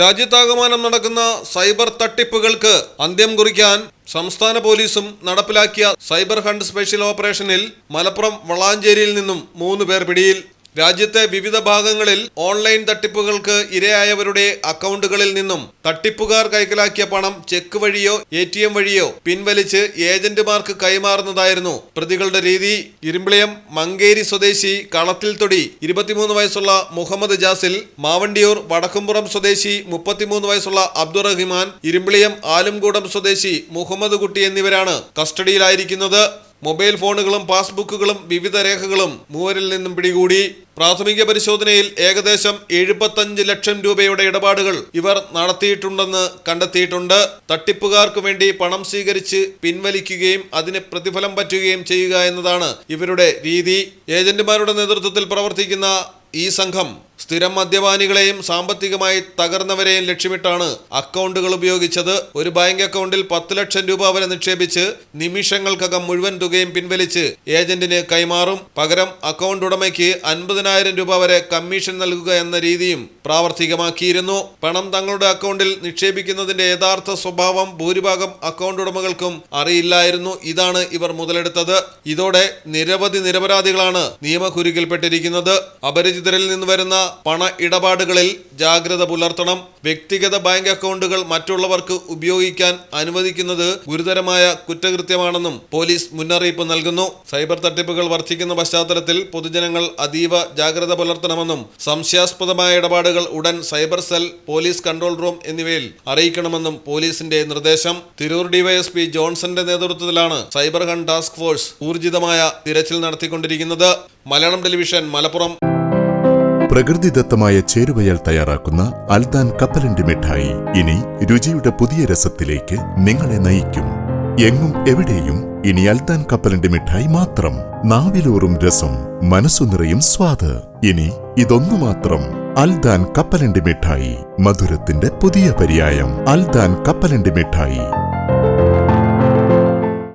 രാജ്യത്താകമാനം നടക്കുന്ന സൈബർ തട്ടിപ്പുകൾക്ക് അന്ത്യം കുറിക്കാൻ സംസ്ഥാന പോലീസും നടപ്പിലാക്കിയ സൈബർ ഹണ്ട് സ്പെഷ്യൽ ഓപ്പറേഷനിൽ മലപ്പുറം വളാഞ്ചേരിയിൽ നിന്നും 3 പേർ പിടിയിൽ. രാജ്യത്തെ വിവിധ ഭാഗങ്ങളിൽ ഓൺലൈൻ തട്ടിപ്പുകൾക്ക് ഇരയായവരുടെ അക്കൗണ്ടുകളിൽ നിന്നും തട്ടിപ്പുകാർ കൈക്കലാക്കിയ പണം ചെക്ക് വഴിയോ ATM വഴിയോ പിൻവലിച്ച് ഏജന്റുമാർക്ക് കൈമാറുന്നതായിരുന്നു പ്രതികളുടെ രീതി. ഇരുമ്പിളിയം മങ്കേരി സ്വദേശി കളത്തിൽ തൊടി 23 വയസ്സുള്ള മുഹമ്മദ് ജാസിൽ, മാവണ്ടിയൂർ വടക്കുംപുറം സ്വദേശി 33 വയസ്സുള്ള അബ്ദുറഹിമാൻ, ഇരുമ്പിളിയം ആലുംകൂടം സ്വദേശി മുഹമ്മദ് കുട്ടി എന്നിവരാണ് കസ്റ്റഡിയിലായിരിക്കുന്നത്. മൊബൈൽ ഫോണുകളും പാസ്ബുക്കുകളും വിവിധ രേഖകളും മൂവരിൽ നിന്നും പിടികൂടി. പ്രാഥമിക പരിശോധനയിൽ ഏകദേശം 75 ലക്ഷം രൂപയുടെ ഇടപാടുകൾ ഇവർ നടത്തിയിട്ടുണ്ടെന്ന് കണ്ടെത്തിയിട്ടുണ്ട്. തട്ടിപ്പുകാർക്ക് വേണ്ടി പണം സ്വീകരിച്ച് പിൻവലിക്കുകയും അതിന് പ്രതിഫലം പറ്റുകയും ചെയ്യുക എന്നതാണ് ഇവരുടെ രീതി. ഏജന്റുമാരുടെ നേതൃത്വത്തിൽ പ്രവർത്തിക്കുന്ന ഈ സംഘം സ്ഥിരം മദ്യപാനികളെയും സാമ്പത്തികമായി തകർന്നവരെയും ലക്ഷ്യമിട്ടാണ് അക്കൗണ്ടുകൾ ഉപയോഗിച്ചത്. ഒരു ബാങ്ക് അക്കൗണ്ടിൽ 10 ലക്ഷം രൂപ വരെ നിക്ഷേപിച്ച് നിമിഷങ്ങൾക്കകം മുഴുവൻ തുകയും പിൻവലിച്ച് ഏജന്റിന് കൈമാറും. പകരം അക്കൗണ്ട് ഉടമയ്ക്ക് 50,000 രൂപ വരെ കമ്മീഷൻ നൽകുക എന്ന രീതിയും പ്രാവർത്തികമാക്കിയിരുന്നു. പണം തങ്ങളുടെ അക്കൗണ്ടിൽ നിക്ഷേപിക്കുന്നതിന്റെ യഥാർത്ഥ സ്വഭാവം ഭൂരിഭാഗം അക്കൗണ്ട് ഉടമകൾക്കും അറിയില്ലായിരുന്നു. ഇതാണ് ഇവർ മുതലെടുത്തത്. ഇതോടെ നിരപരാധികളാണ് നിയമകുരുക്കിൽപ്പെട്ടിരിക്കുന്നത്. അപരിചിതരിൽ നിന്ന് വരുന്ന പണ ഇടപാടുകളിൽ ജാഗ്രത പുലർത്തണം. വ്യക്തിഗത ബാങ്ക് അക്കൗണ്ടുകൾ മറ്റുള്ളവർക്ക് ഉപയോഗിക്കാൻ അനുവദിക്കുന്നത് ഗുരുതരമായ കുറ്റകൃത്യമാണെന്നും പോലീസ് മുന്നറിയിപ്പ് നൽകുന്നു. സൈബർ തട്ടിപ്പുകൾ വർദ്ധിക്കുന്ന പശ്ചാത്തലത്തിൽ പൊതുജനങ്ങൾ അതീവ ജാഗ്രത പുലർത്തണമെന്നും സംശയാസ്പദമായ ഇടപാടുകൾ ഉടൻ cyber cell, police control room എന്നിവയിൽ അറിയിക്കണമെന്നും പോലീസിന്റെ നിർദ്ദേശം. തിരൂർ ഡിവൈഎസ്പി ജോൺസന്റെ നേതൃത്വത്തിലാണ് സൈബർ ഹണ്ട് ടാസ്ക് ഫോഴ്സ് ഊർജിതമായ തിരച്ചിൽ നടത്തിക്കൊണ്ടിരിക്കുന്നത്. മലയാളം ടെലിവിഷൻ, മലപ്പുറം. പ്രകൃതിദത്തമായ ചേരുവയാൽ തയ്യാറാക്കുന്ന അൽദാൻ കപ്പലണ്ടി മിഠായി ഇനി രുചിയുടെ പുതിയ രസത്തിലേക്ക് നിങ്ങളെ നയിക്കും. എങ്ങും എവിടെയും ഇനി അൽദാൻ കപ്പലണ്ടി മിഠായി മാത്രം. നാവിലൂറും രസം, മനസ്സു നിറയും സ്വാദ്. ഇനി ഇതൊന്നു മാത്രം. അൽദാൻ കപ്പലണ്ടി മിഠായി, മധുരത്തിന്റെ പുതിയ പര്യായം. അൽദാൻ കപ്പലണ്ടി മിഠായി.